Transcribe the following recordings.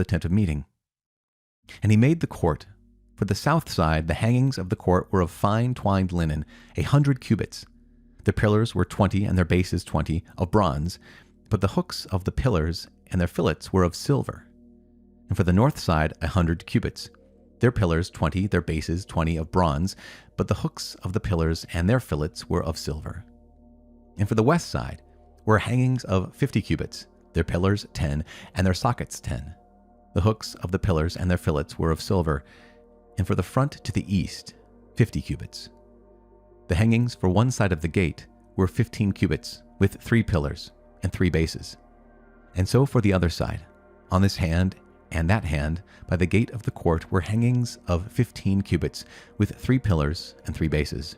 the tent of meeting. And he made the court. For the south side, the hangings of the court were of fine twined linen, 100 cubits. The pillars were 20, and their bases 20, of bronze, but the hooks of the pillars and their fillets were of silver. And for the north side, 100 cubits. Their pillars 20, their bases 20 of bronze, but the hooks of the pillars and their fillets were of silver. And for the west side were hangings of 50 cubits, their pillars 10, and their sockets 10. The hooks of the pillars and their fillets were of silver. And for the front to the east, 50 cubits. The hangings for one side of the gate were 15 cubits, with 3 pillars and 3 bases. And so for the other side, on this hand and that hand, by the gate of the court were hangings of 15 cubits, with 3 pillars and 3 bases.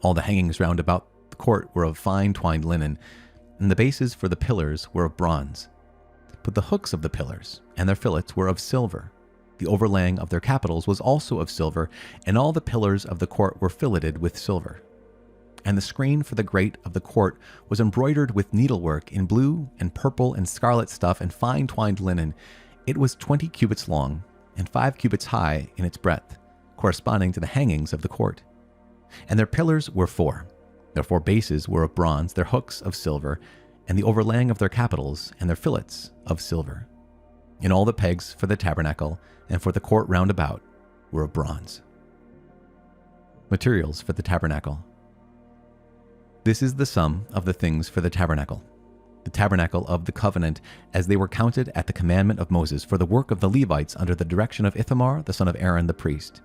All the hangings round about the court were of fine twined linen, and the bases for the pillars were of bronze. But the hooks of the pillars and their fillets were of silver. The overlaying of their capitals was also of silver, and all the pillars of the court were filleted with silver. And the screen for the grate of the court was embroidered with needlework in blue and purple and scarlet stuff and fine twined linen. It was 20 cubits long and 5 cubits high in its breadth, corresponding to the hangings of the court. And their pillars were 4. Their 4 bases were of bronze, their hooks of silver, and the overlaying of their capitals and their fillets of silver. And all the pegs for the tabernacle and for the court round about were of bronze. Materials for the tabernacle. This is the sum of the things for the tabernacle of the covenant, as they were counted at the commandment of Moses for the work of the Levites under the direction of Ithamar, the son of Aaron the priest.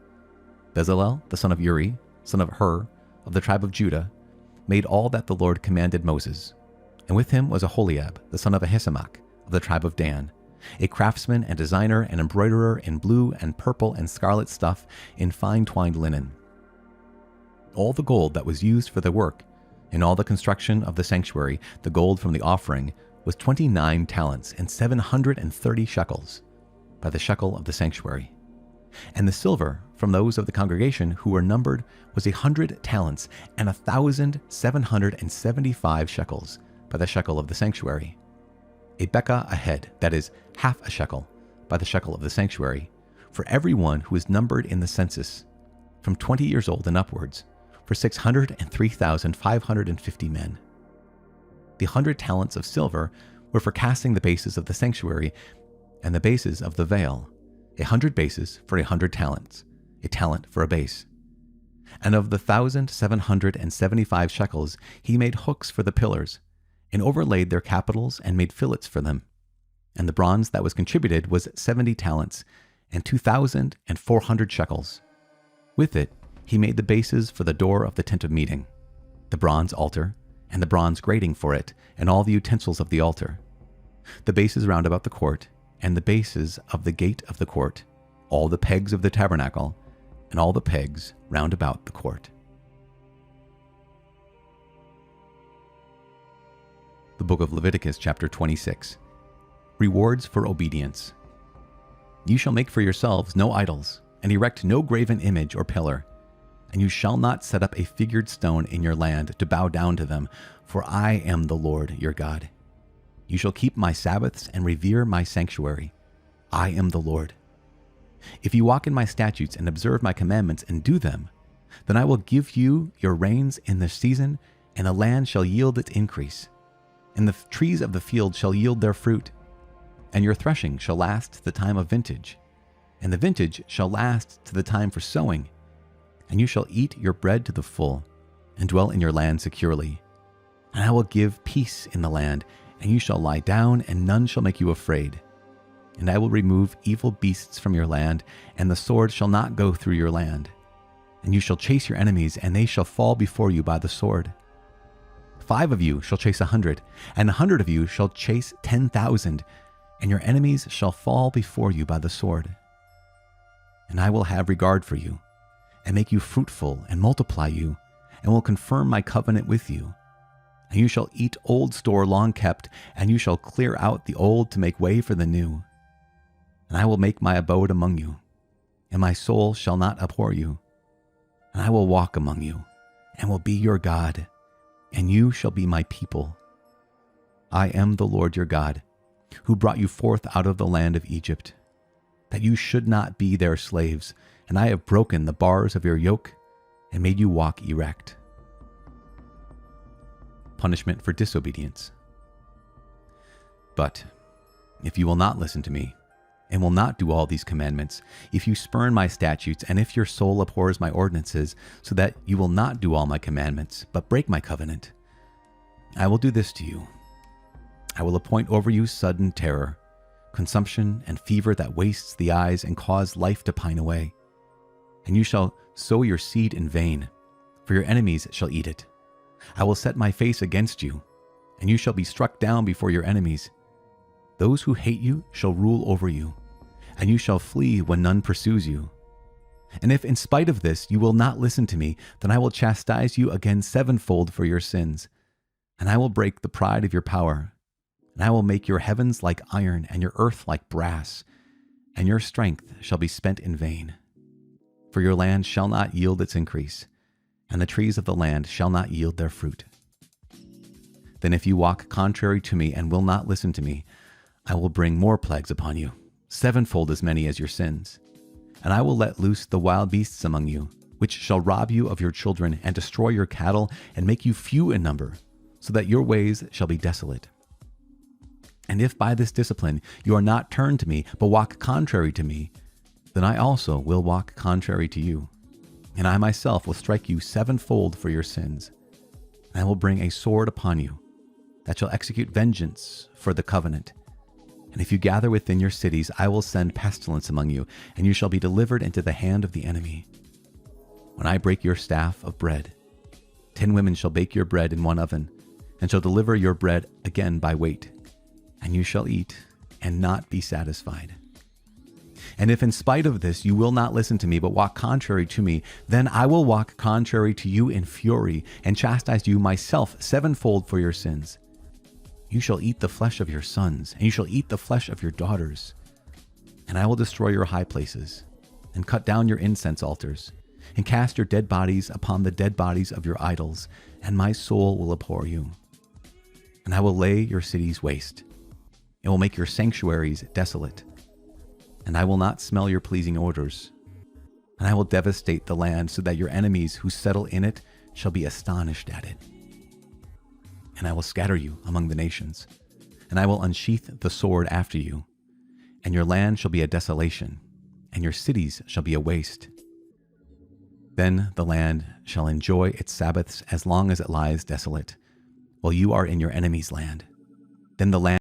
Bezalel, the son of Uri, son of Hur, of the tribe of Judah, made all that the Lord commanded Moses. And with him was Aholiab, the son of Ahisamach, of the tribe of Dan, a craftsman and designer and embroiderer in blue and purple and scarlet stuff in fine twined linen. All the gold that was used for the work, in all the construction of the sanctuary, the gold from the offering, was 29 talents and 730 shekels, by the shekel of the sanctuary. And the silver from those of the congregation who were numbered was 100 talents and 1,775 shekels, by the shekel of the sanctuary. A bekah a head, that is, half a shekel, by the shekel of the sanctuary, for everyone who is numbered in the census, from 20 years old and upwards, for 603,550 men. The 100 talents of silver were for casting the bases of the sanctuary and the bases of the veil, 100 bases for 100 talents, a talent for a base. And of the 1,775 shekels he made hooks for the pillars, and overlaid their capitals and made fillets for them. And the bronze that was contributed was 70 talents and 2,400 shekels. With it he made the bases for the door of the tent of meeting, the bronze altar, and the bronze grating for it, and all the utensils of the altar, the bases round about the court, and the bases of the gate of the court, all the pegs of the tabernacle, and all the pegs round about the court. The book of Leviticus, chapter 26. Rewards for obedience. You shall make for yourselves no idols, and erect no graven image or pillar. And you shall not set up a figured stone in your land to bow down to them, for I am the Lord your God. You shall keep my Sabbaths and revere my sanctuary. I am the Lord. If you walk in my statutes and observe my commandments and do them, then I will give you your rains in the season, and the land shall yield its increase, and the trees of the field shall yield their fruit, and your threshing shall last the time of vintage, and the vintage shall last to the time for sowing. And you shall eat your bread to the full, and dwell in your land securely. And I will give peace in the land, and you shall lie down, and none shall make you afraid. And I will remove evil beasts from your land, and the sword shall not go through your land. And you shall chase your enemies, and they shall fall before you by the sword. 5 of you shall chase 100, and 100 of you shall chase 10,000, and your enemies shall fall before you by the sword. And I will have regard for you, and make you fruitful, and multiply you, and will confirm my covenant with you. And you shall eat old store long kept, and you shall clear out the old to make way for the new. And I will make my abode among you, and my soul shall not abhor you. And I will walk among you, and will be your God, and you shall be my people. I am the Lord your God, who brought you forth out of the land of Egypt, that you should not be their slaves, and I have broken the bars of your yoke and made you walk erect. Punishment for disobedience. But if you will not listen to me, and will not do all these commandments, if you spurn my statutes, and if your soul abhors my ordinances, so that you will not do all my commandments, but break my covenant, I will do this to you. I will appoint over you sudden terror, consumption and fever that wastes the eyes and cause life to pine away. And you shall sow your seed in vain, for your enemies shall eat it. I will set my face against you, and you shall be struck down before your enemies. Those who hate you shall rule over you, and you shall flee when none pursues you. And if in spite of this you will not listen to me, then I will chastise you again sevenfold for your sins, and I will break the pride of your power, and I will make your heavens like iron and your earth like brass, and your strength shall be spent in vain. For your land shall not yield its increase, and the trees of the land shall not yield their fruit. Then if you walk contrary to me and will not listen to me, I will bring more plagues upon you, sevenfold as many as your sins. And I will let loose the wild beasts among you, which shall rob you of your children and destroy your cattle and make you few in number, so that your ways shall be desolate. And if by this discipline you are not turned to me, but walk contrary to me, then I also will walk contrary to you. And I myself will strike you sevenfold for your sins. And I will bring a sword upon you, that shall execute vengeance for the covenant. And if you gather within your cities, I will send pestilence among you, and you shall be delivered into the hand of the enemy. When I break your staff of bread, 10 women shall bake your bread in one oven, and shall deliver your bread again by weight, and you shall eat and not be satisfied. And if in spite of this you will not listen to me, but walk contrary to me, then I will walk contrary to you in fury, and chastise you myself sevenfold for your sins. You shall eat the flesh of your sons, and you shall eat the flesh of your daughters. And I will destroy your high places, and cut down your incense altars, and cast your dead bodies upon the dead bodies of your idols, and my soul will abhor you. And I will lay your cities waste, and will make your sanctuaries desolate. And I will not smell your pleasing odors. And I will devastate the land, so that your enemies who settle in it shall be astonished at it. And I will scatter you among the nations, and I will unsheath the sword after you, and your land shall be a desolation, and your cities shall be a waste. Then the land shall enjoy its Sabbaths as long as it lies desolate, while you are in your enemy's land. Then the land